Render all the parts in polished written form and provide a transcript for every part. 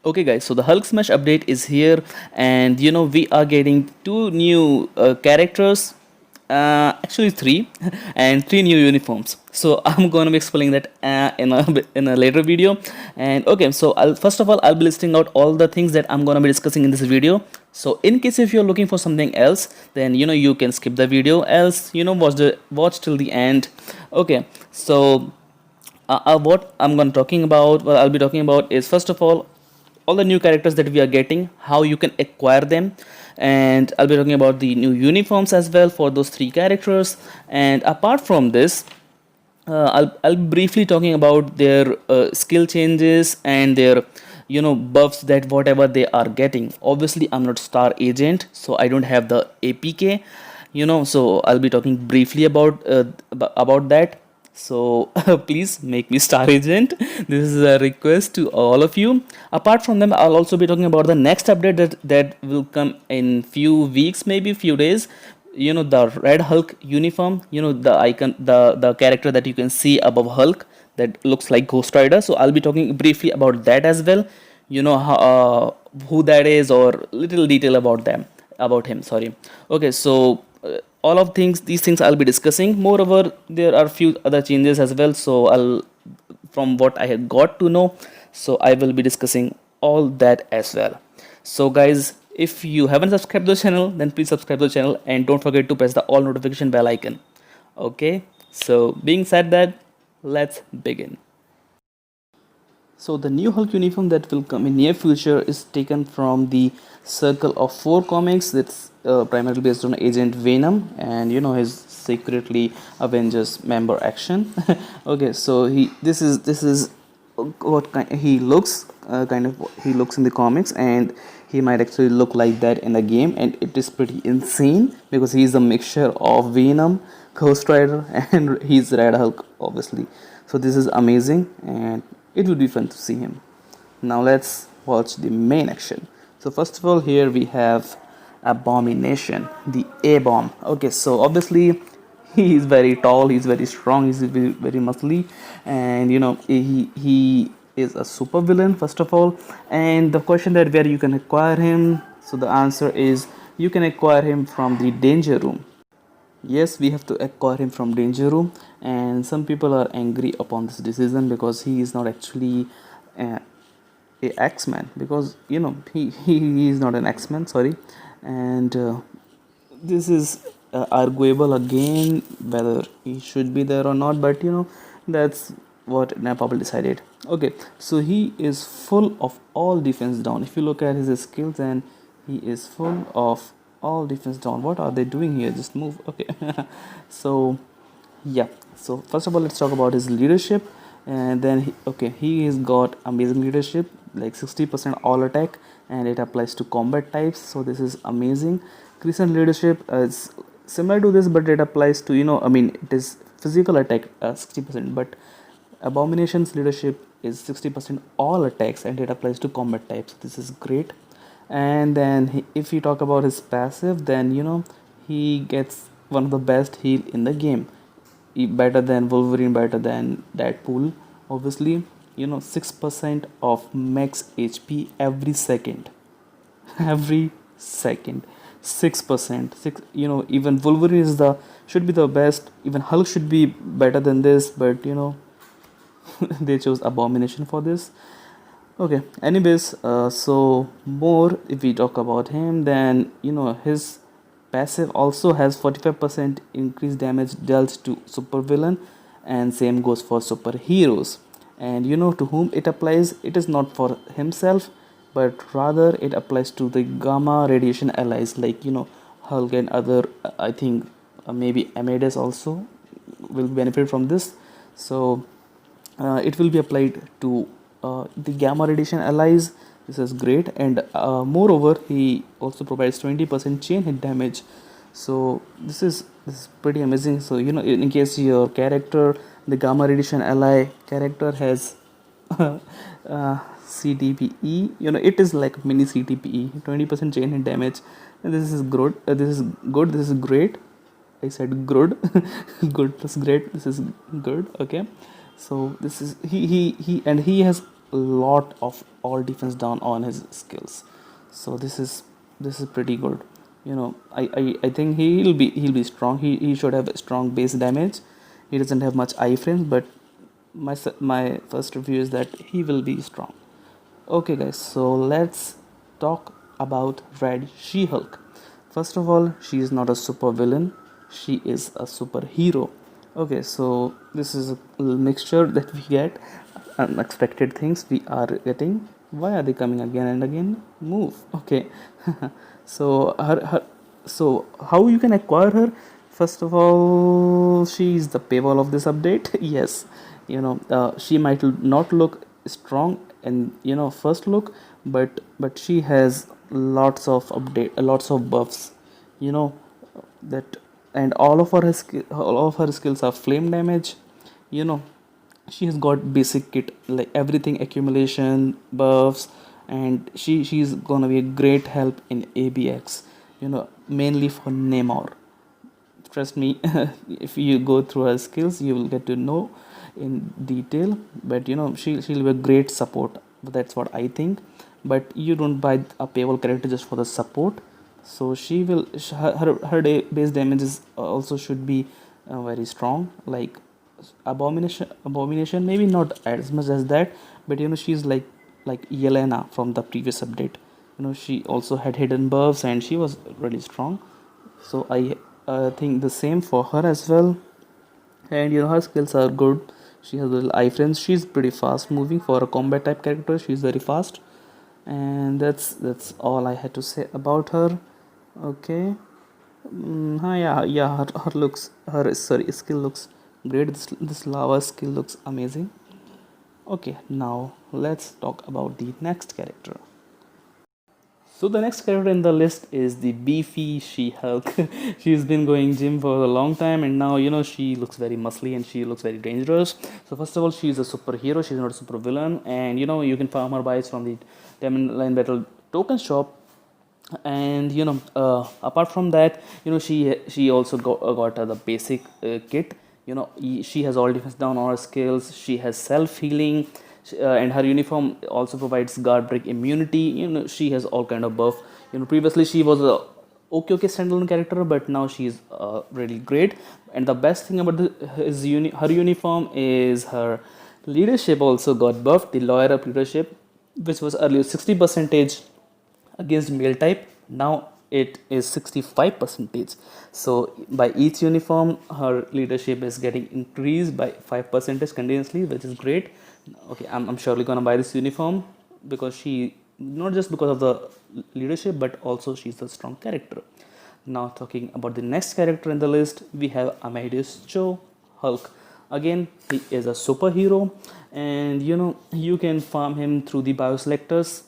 Okay, guys, so the Hulk Smash update is here, and we are getting two new characters, actually three, and three new uniforms. So I'm gonna be explaining that in a later video. And okay, so first of all I'll be listing out all the things that I'm gonna be discussing in this video. So in case if you're looking for something else, then you can skip the video. Else watch till the end. Okay, so what I'm gonna talking about, what I'll be talking about is first of all the new characters that we are getting, how you can acquire them, and I'll be talking about the new uniforms as well for those three characters. And apart from this, I'll briefly talking about their skill changes and their buffs, that whatever they are getting. Obviously I'm not star agent, so I don't have the APK, so I'll be talking briefly about that. So please make me star agent. This is a request to all of you. Apart from them, I'll also be talking about the next update that will come in few weeks, maybe few days. The red Hulk uniform, the icon, the character that you can see above Hulk, that looks like Ghost Rider. So I'll be talking briefly about that as well, who that is, or little detail about him, sorry. Okay, so all of these things I'll be discussing. Moreover, there are few other changes as well, so I'll, from what I had got to know, so I will be discussing all that as well. So guys, if you haven't subscribed to the channel, then please subscribe to the channel and don't forget to press the all notification bell icon. Okay, so being said that, let's begin. So the new Hulk uniform that will come in near future is taken from the Circle of Four comics. That's primarily based on Agent Venom and his secretly Avengers member action. Okay, so this is what kind he looks, kind of he looks in the comics, and he might actually look like that in the game, and it is pretty insane because he's a mixture of Venom, Ghost Rider, and he's Red Hulk, obviously. So this is amazing, and it would be fun to see him. Now let's watch the main action. So first of all, here we have Abomination, the A-bomb. Okay, so obviously he is very tall, he's very strong, he's very muscly, and he is a super villain first of all. And the question that where you can acquire him, so the answer is you can acquire him from the Danger Room. Yes, we have to acquire him from Danger Room, and some people are angry upon this decision because he is not actually a X-Man, because he is not an X-Man, sorry. And this is arguable again whether he should be there or not, but that's what Napable decided. Okay, so he is full of all defense down. If you look at his skills, and he is full of all defense down. What are they doing here? Just move. Okay. So yeah, so first of all let's talk about his leadership, and then he has got amazing leadership, like 60% all attack, and it applies to combat types, so this is amazing. Crescent leadership is similar to this, but it applies to it is physical attack 60%, but Abomination's leadership is 60% all attacks, and it applies to combat types. This is great. And then if you talk about his passive, then he gets one of the best heal in the game, better than Wolverine, better than Deadpool, obviously. 6% of max HP every second. Every second, 6%. Even Wolverine should be the best, even Hulk should be better than this, but they chose Abomination for this. Okay, anyways, so more if we talk about him, then his passive also has 45% increased damage dealt to supervillain, and same goes for superheroes. And to whom it applies, it is not for himself, but rather it applies to the gamma radiation allies, like Hulk and other, I think maybe Amadeus also will benefit from this. So it will be applied to the gamma radiation allies. This is great. And moreover, he also provides 20% chain hit damage, so this is pretty amazing. So in case your character, the gamma radiation ally character, has CTPE, it is like mini CTPE, 20% chain hit damage, and this is good. This is great. I said good. Good plus great. This is good. Okay, so this is he has a lot of all defense down on his skills. So this is pretty good. I think he'll be strong. He should have a strong base damage. He doesn't have much iframes, but my first review is that he will be strong. Okay, guys, so let's talk about Red She-Hulk. First of all, she is not a super villain, she is a superhero. Okay, so this is a little mixture that we get, unexpected things we are getting. Why are they coming again and again? Move. Okay. so so how you can acquire her? First of all, she is the paywall of this update. Yes, she might not look strong in first look, but she has lots of buffs, you know that, and all of her skills are flame damage. you know she has got basic kit like everything accumulation buffs, and she's gonna be a great help in ABX, mainly for Namor. Trust me, if you go through her skills you will get to know in detail. But she'll be a great support. That's what I think. But you don't buy a paywall character just for the support. So she will base damages also should be very strong, like abomination maybe not as much as that, but she's like Yelena from the previous update. She also had hidden buffs and she was really strong. So I think the same for her as well. And her skills are good. She has little iframes. She's pretty fast moving for a combat type character. She's very fast. And that's all I had to say about her. Okay. Yeah, her looks, her sorry skill looks great. This lava skill looks amazing. Okay, now let's talk about the next character. So the next character in the list is the Beefy She-Hulk. She's been going gym for a long time, and now she looks very muscly and she looks very dangerous. So first of all, she's a superhero. She's not a super villain, and you can farm her buys from the Diamond Line Battle token shop. And apart from that, she also got the basic kit. She has all defense down on her skills. She has self healing, and her uniform also provides guard break immunity. She has all kind of buff. Previously she was a okay standalone character, but now she's really great. And the best thing about her uniform is her leadership also got buffed. The lawyer up leadership, which was earlier 60 percentage against male type, now it is 65 percentage. So by each uniform her leadership is getting increased by 5 percentage continuously, which is great. Okay, I'm surely gonna buy this uniform because she, not just because of the leadership, but also she's a strong character. Now talking about the next character in the list, we have Amadeus Hulk. Again, he is a superhero, and you can farm him through the bioselectors.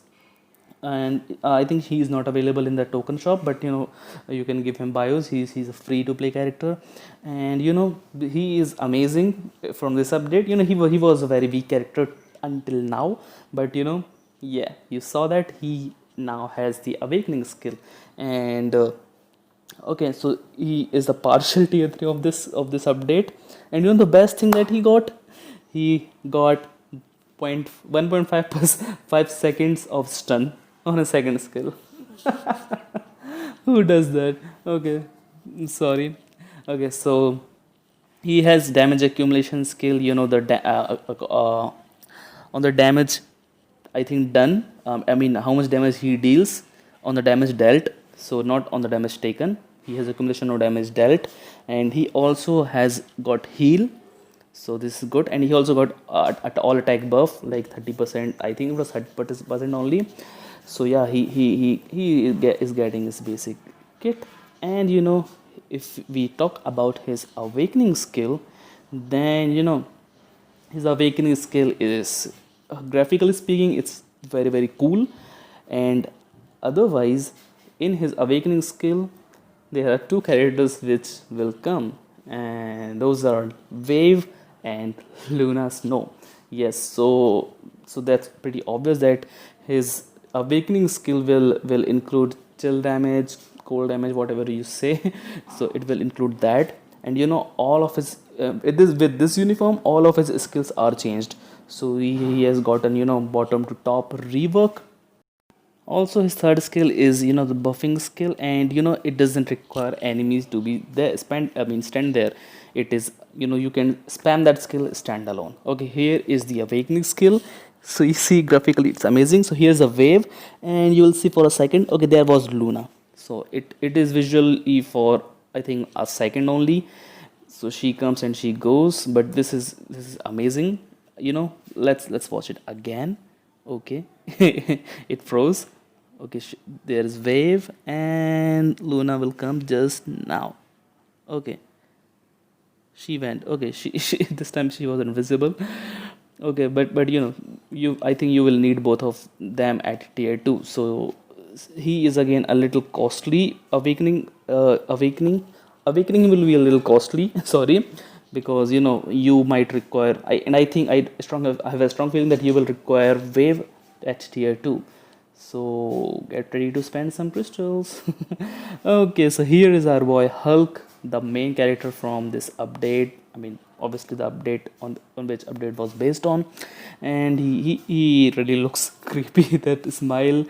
And I think he is not available in the token shop, but you can give him bios. He's a free to play character, and he is amazing from this update. He was a very weak character until now, but yeah, you saw that he now has the awakening skill. And okay, so he is the partial tier 3 of this update. And the best thing that he got 1.5 seconds of stun on a second skill. Who does that? Okay, sorry. Okay, so he has damage accumulation skill. On the damage, I think done. I mean, how much damage he deals on the damage dealt. So not on the damage taken. He has accumulation of damage dealt, and he also has got heal. So this is good. And he also got at all attack buff, like 30%. I think it was 30% only. So yeah, he is getting his basic kit. And if we talk about his awakening skill, then his awakening skill is, graphically speaking, it's very very cool. And otherwise, in his awakening skill, there are two characters which will come, and those are Wave and Luna Snow. Yes, so that's pretty obvious that his awakening skill will include chill damage, cold damage, whatever you say. So it will include that. And all of his with this uniform, all of his skills are changed. So he has gotten, bottom to top rework. Also, his third skill is, the buffing skill, and it doesn't require enemies to be there, stand there. It is, you can spam that skill standalone. Okay, here is the awakening skill. So you see graphically it's amazing. So here's a wave, and you will see for a second. Okay, there was Luna. So it is visually for, I think, a second only. So she comes and she goes, but this is amazing. Let's watch it again. Okay, it froze. Okay, there's wave, and Luna will come just now. Okay, she went. Okay, she this time she was invisible. Okay, but you I think you will need both of them at tier 2. So he is again a little costly. Awakening will be a little costly. Sorry, because you might require. I think I have a strong feeling that you will require wave at tier 2. So get ready to spend some crystals. Okay, so here is our boy Hulk, the main character from this update. I mean, obviously the update on which update was based on, and he really looks creepy. That smile.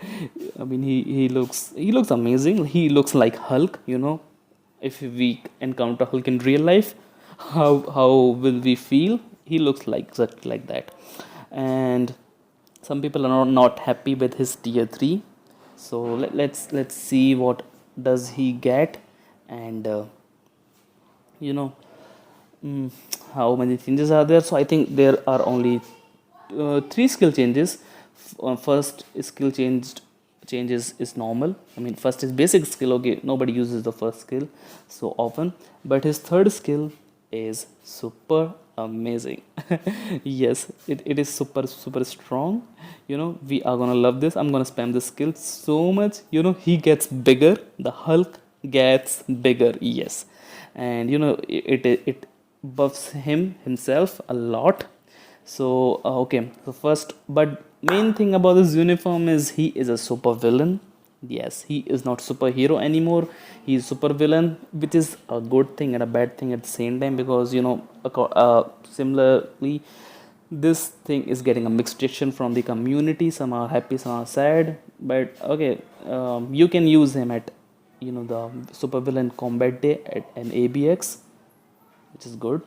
I mean, he looks amazing. He looks like Hulk. If we encounter Hulk in real life, how will we feel? He looks like exactly like that, and some people are not happy with his tier 3. So let's see what does he get, and you know how many changes are there. So I think there are only 3 skill changes. First skill changes is normal. I mean, first is basic skill. Okay, nobody uses the first skill so often, but his third skill is super amazing. Yes, it is super strong. We are gonna love this. I'm gonna spam this skill so much. He gets bigger. The Hulk gets bigger. Yes, and it buffs himself a lot. So okay, so first, but main thing about this uniform is he is a super villain. Yes, he is not superhero anymore. He is super villain, which is a good thing and a bad thing at the same time, because similarly, this thing is getting a mixed reaction from the community. Some are happy, some are sad. But okay, you can use him at the super villain combat day at an ABX, which is good.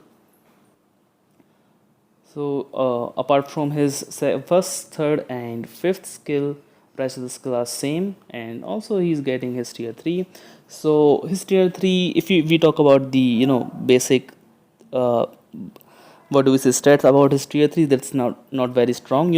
So apart from his first, third, and fifth skill, rest of the skill are same, and also he's getting his tier 3. So his tier 3, if we talk about the basic, what do we say, stats about his tier 3, that's not very strong.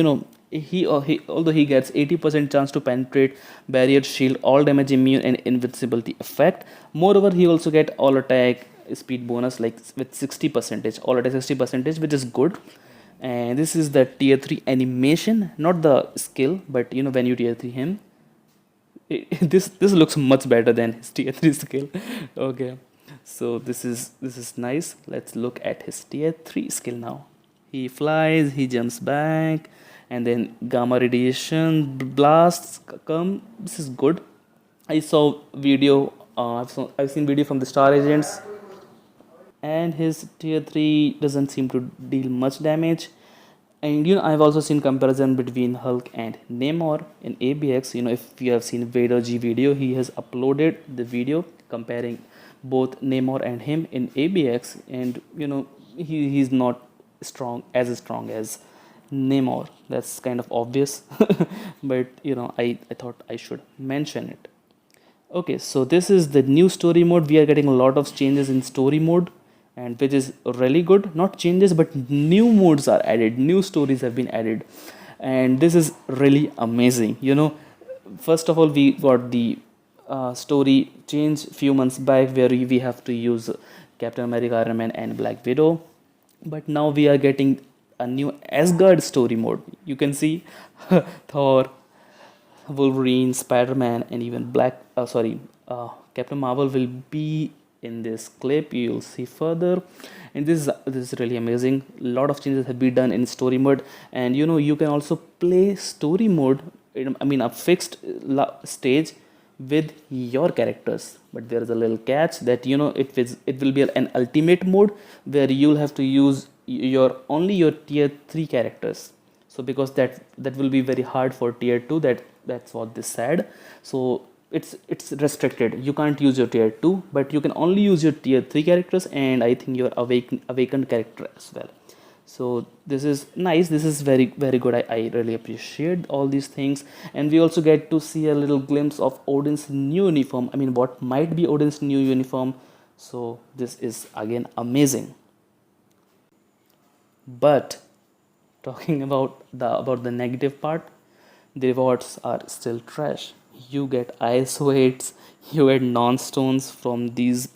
He although he gets 80% chance to penetrate, barrier, shield, all damage, immune, and invincibility effect. Moreover, he also get all attack speed bonus, like with 60%, all attack 60%, which is good. And this is the tier 3 animation, not the skill, but when you tier 3 him, this looks much better than his tier 3 skill. Okay, so this is nice. Let's look at his tier 3 skill now. He flies, he jumps back, and then gamma radiation blasts come. This is good. I saw video. I've seen video from the Star Agents, and his tier 3 doesn't seem to deal much damage. And I've also seen comparison between Hulk and Namor in ABX. If you have seen Vader G video, he has uploaded the video comparing both Namor and him in ABX, and he's not strong as Namor. That's kind of obvious, but I thought I should mention it. Okay, so this is the new story mode. We are getting a lot of changes in story mode, and which is really good. Not changes, but new modes are added, new stories have been added, and this is really amazing. First of all, we got the story change few months back, where we have to use Captain America, Iron Man, and Black Widow, but now we are getting a new Asgard story mode. You can see Thor, Wolverine, Spider-Man, and even Captain Marvel will be in this clip. You'll see further, and this is really amazing. A lot of changes have been done in story mode, and you can also play story mode. A fixed stage with your characters, but there is a little catch that it will be an ultimate mode, where you'll have to use your only your tier 3 characters. So because that will be very hard for tier 2, that's what they said. So it's restricted, you can't use your tier 2, but you can only use your tier 3 characters, and I think your awakened character as well. So this is nice, this is very good. I really appreciate all these things. And we also get to see a little glimpse of Odin's new uniform, I mean what might be Odin's new uniform. So this is again amazing. But talking about the negative part, the rewards are still trash. You get ice weights, you get non-stones from these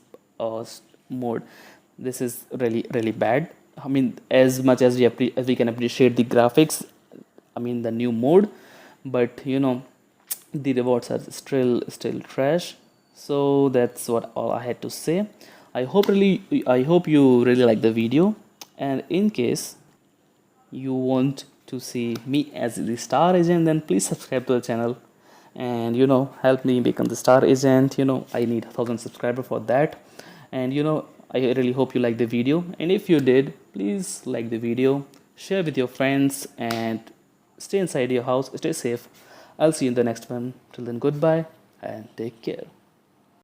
mode. This is really bad. I mean, as much as as we can appreciate the graphics, I mean the new mode, but the rewards are still trash. So that's what all I had to say. I hope you really like the video, and in case you want to see me as the star agent, then please subscribe to the channel and help me become the star agent. I need 1,000 subscribers for that. And I really hope you like the video, and if you did, please like the video, share with your friends, and stay inside your house, stay safe. I'll see you in the next one. Till then, goodbye and take care.